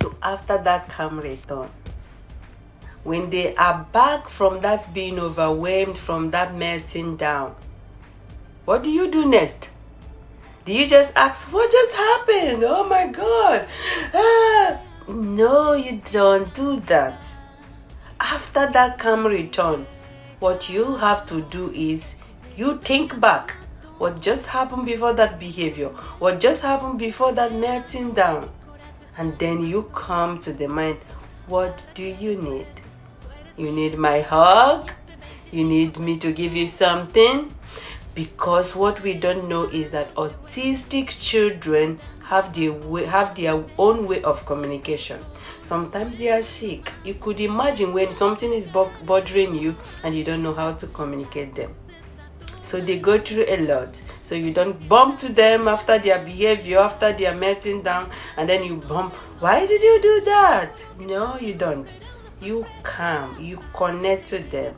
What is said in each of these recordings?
So after that calm return, when they are back from that being overwhelmed, from that melting down, what do you do next? Do you just ask, what just happened? Oh my God. No, you don't do that. After that calm return, what you have to do is you think back. What just happened before that behavior? What just happened before that melting down? And then you come to the mind, what do you need? You need my hug? You need me to give you something? Because what we don't know is that autistic children have their own way of communication. Sometimes they are sick. You could imagine when something is bothering you and you don't know how to communicate them. So they go through a lot. So you don't bump to them after their behavior, after they are melting down, and then you bump. Why did you do that? No, you don't. You calm, you connect to them.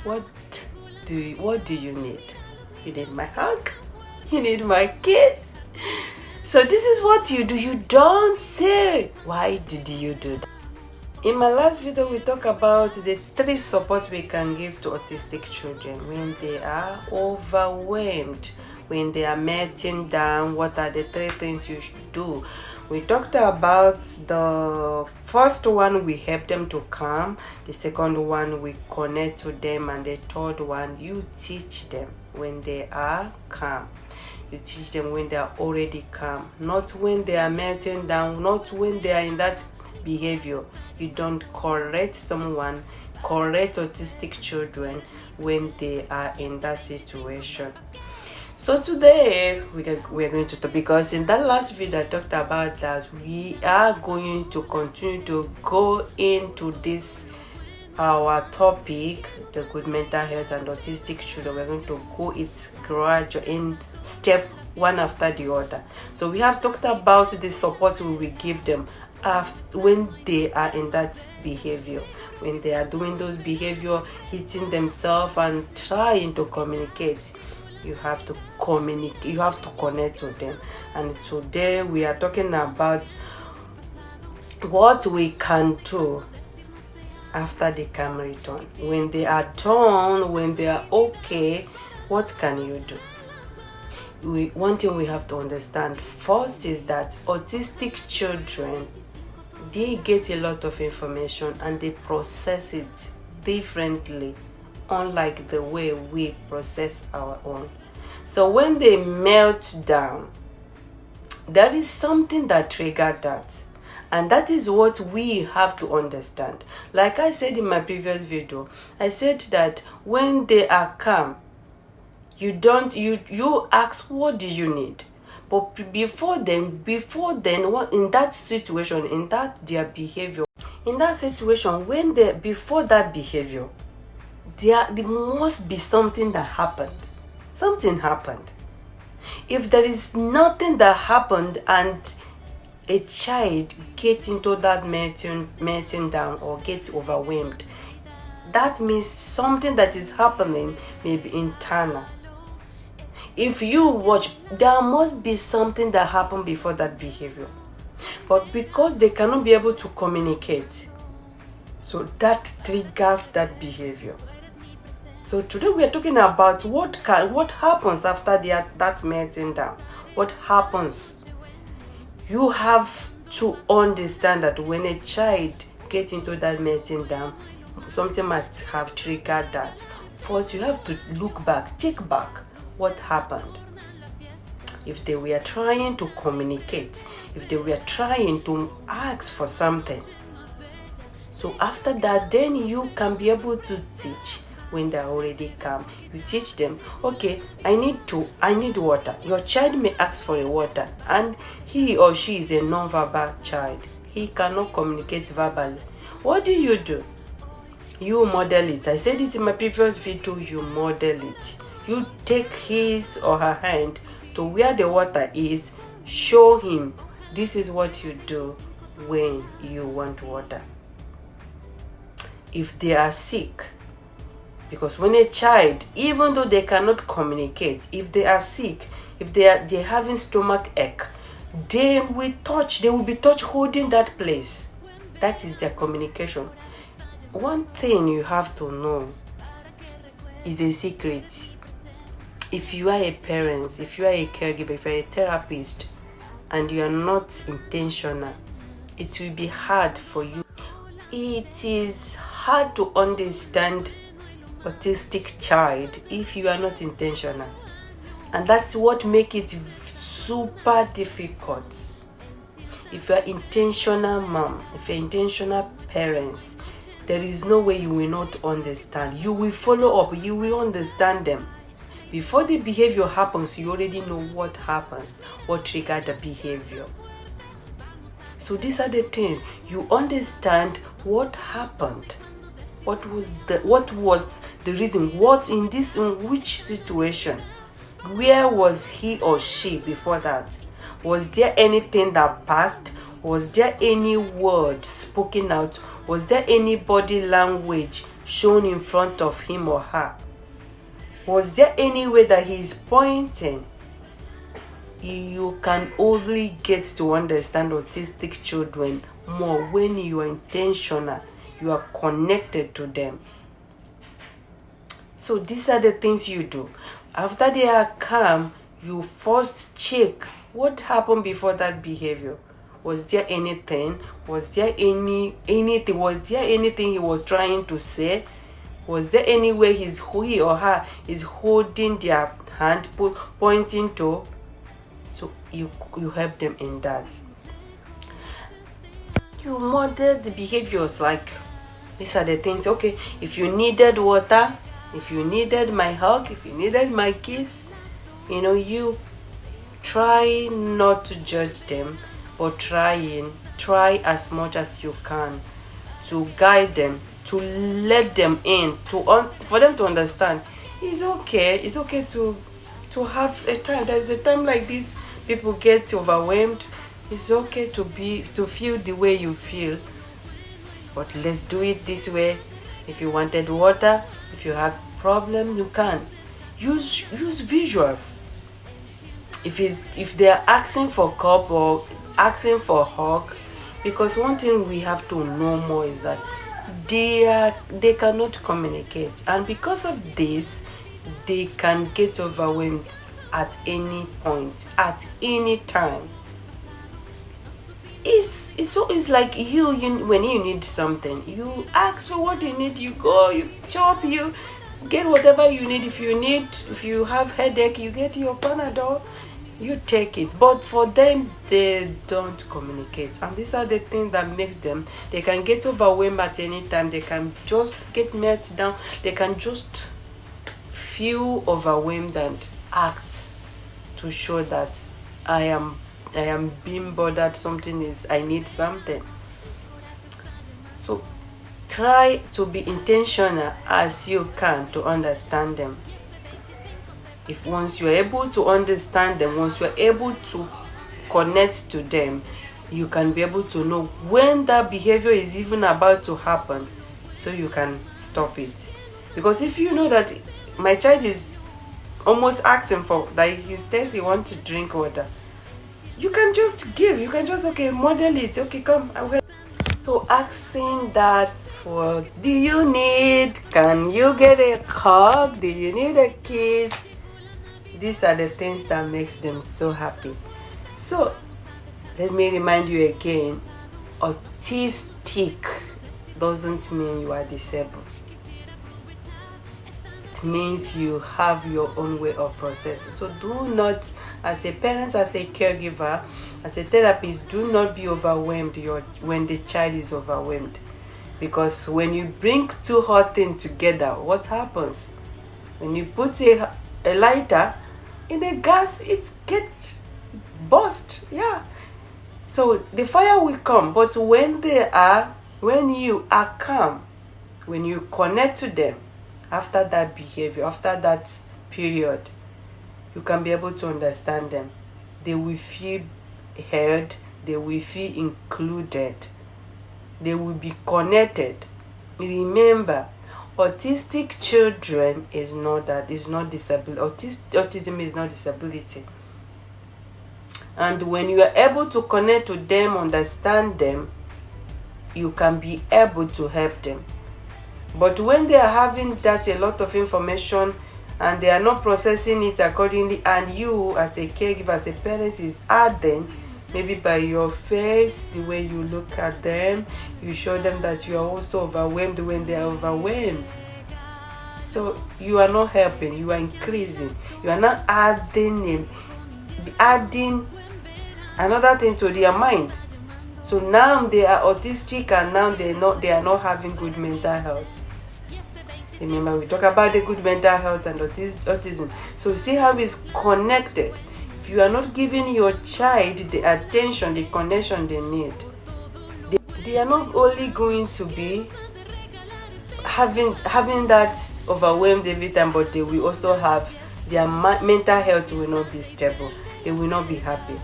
What do you need? You need my hug? You need my kiss? So this is what you do. You don't say, why did you do that? In my last video, we talked about the 3 supports we can give to autistic children when they are overwhelmed, when they are melting down. What are the 3 things you should do? We talked about the first one, we help them to calm. The second one, we connect to them. And the third one, you teach them when they are calm. You teach them when they are already calm, not when they are melting down, not when they are in that behavior. You don't correct someone, correct autistic children when they are in that situation. So today we're going to talk, because in that last video I talked about that we are going to continue to go into this our topic, the good mental health and autistic children. We're going to go it's gradual in step one after the other. So we have talked about the support we will give them when they are in that behavior, when they are doing those behavior, hitting themselves and trying to communicate. You have to communicate, you have to connect to them. And today we are talking about what we can do after the calm return. When they are done, when they are okay, what can you do? One thing we have to understand first is that autistic children, they get a lot of information and they process it differently, unlike the way we process our own. So when they melt down, there is something that triggered that, and that is what we have to understand. Like I said in my previous video, I said that when they are calm, you ask, what do you need? But before then, what in that situation, in that their behavior, in that situation, when they before that behavior, there must be something that happened. Something happened. If there is nothing that happened and a child gets into that melting down or gets overwhelmed, that means something that is happening may be internal. If you watch, there must be something that happened before that behavior. But because they cannot be able to communicate, so that triggers that behavior. So today we are talking about what happens after that melting down. What happens? You have to understand that when a child gets into that melting down, something might have triggered that. First, you have to look back, check back what happened. If they were trying to communicate, if they were trying to ask for something. So after that, then you can be able to teach. When they're already calm, you teach them, okay, I need water. Your child may ask for a water, and he or she is a non-verbal child. He cannot communicate verbally. What do? You model it. I said it in my previous video, you model it. You take his or her hand to where the water is, show him, this is what you do when you want water. If they are sick, because when a child, even though they cannot communicate, if they are sick, if they're having stomach ache, They will touch, they will be touch holding that place. That is their communication. One thing you have to know is a secret. If you are a parent, if you are a caregiver, if you are a therapist, and you are not intentional, it will be hard for you. It is hard to understand autistic child if you are not intentional, and that's what makes it super difficult. If you are intentional mom, if you are intentional parents, there is no way you will not understand. You will follow up, you will understand them. Before the behavior happens, you already know what happens, what triggered the behavior. So these are the things. You understand what happened. What was the reason? In which situation? Where was he or she before that? Was there anything that passed? Was there any word spoken out? Was there any body language shown in front of him or her? Was there any way that he is pointing? You can only get to understand autistic children more when you are intentional, you are connected to them. So these are the things you do. After they are calm, you first check what happened before that behavior. Was there anything? Was there anything? Was there anything he was trying to say? Was there any way he or her is holding their hand, pointing to? So you help them in that. You model the behaviors, like these are the things. Okay, if you needed water, if you needed my hug, if you needed my kiss, you try not to judge them, but try as much as you can to guide them, to let them in, for them to understand it's okay to have a time. There's a time like this, people get overwhelmed. It's okay to feel the way you feel, but let's do it this way. If you wanted water, if you have problem, you can use visuals. If they're asking for cup or asking for hug, because one thing we have to know more is that they cannot communicate, and because of this they can get overwhelmed at any point, at any time. It's like you when you need something, you ask for what you need, you go, you chop, you get whatever you need. If you have headache, you get your Panadol, you take it. But for them, they don't communicate, and these are the things that makes them, they can get overwhelmed at any time. They can just get melted down. They can just feel overwhelmed and act to show that I am being bothered, I need something. So try to be intentional as you can to understand them. If once you're able to understand them, once you're able to connect to them, you can be able to know when that behavior is even about to happen, so you can stop it. Because if you know that my child is almost asking for, like he says he wants to drink water, you can just give, okay, model it, okay, come, I'm gonna. So asking that, what do you need? Can you get a hug? Do you need a kiss? These are the things that makes them so happy. So let me remind you again, autistic doesn't mean you are disabled. It means you have your own way of processing. So do not, as a parent, as a caregiver, as a therapist, do not be overwhelmed when the child is overwhelmed. Because when you bring two hot things together, what happens? When you put a lighter in a gas, it gets burst. Yeah. So the fire will come. But when you are calm, when you connect to them, after that behavior, after that period, you can be able to understand them. They will feel heard, they will feel included, they will be connected. Remember, autistic children is not disability. Autism is not disability. And when you are able to connect to them, understand them, you can be able to help them. But when they are having that a lot of information and they are not processing it accordingly, and you as a caregiver, as a parent, is adding, maybe by your face, the way you look at them, you show them that you are also overwhelmed when they are overwhelmed. So you are not helping, you are increasing. You are not adding another thing to their mind. So now they are autistic, and now they are not having good mental health. Remember, we talk about the good mental health and autism. So see how it's connected. If you are not giving your child the attention, the connection they need, they are not only going to be having that overwhelmed every time, but they will also have their mental health will not be stable. They will not be happy.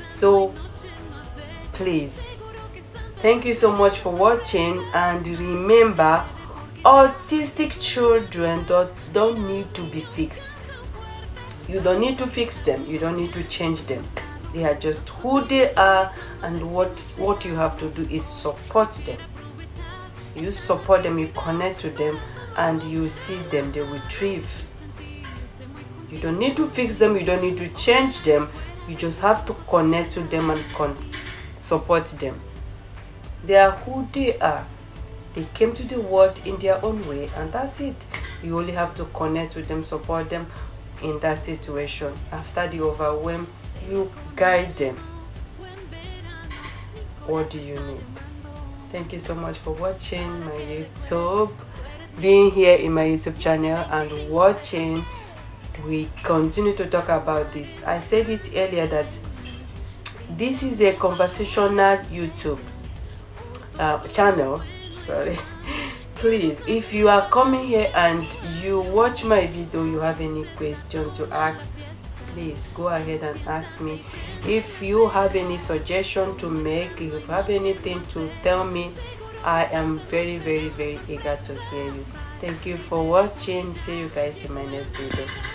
So please, thank you so much for watching, and remember, autistic children don't need to be fixed. You don't need to fix them, you don't need to change them. They are just who they are, and what you have to do is support them. You support them, you connect to them, and you see them, they will thrive. You don't need to fix them, you don't need to change them. You just have to connect to them and support them. They are who they are. They came to the world in their own way, and that's it. You only have to connect with them, support them in that situation. After the overwhelm, you guide them. What do you need? Thank you so much for watching my YouTube, being here in my YouTube channel and watching. We continue to talk about this. I said it earlier that this is a conversational YouTube channel. Sorry. Please, if you are coming here and you watch my video, you have any question to ask, please go ahead and ask me. If you have any suggestion to make, if you have anything to tell me, I am very, very, very eager to hear you. Thank you for watching. See you guys in my next video.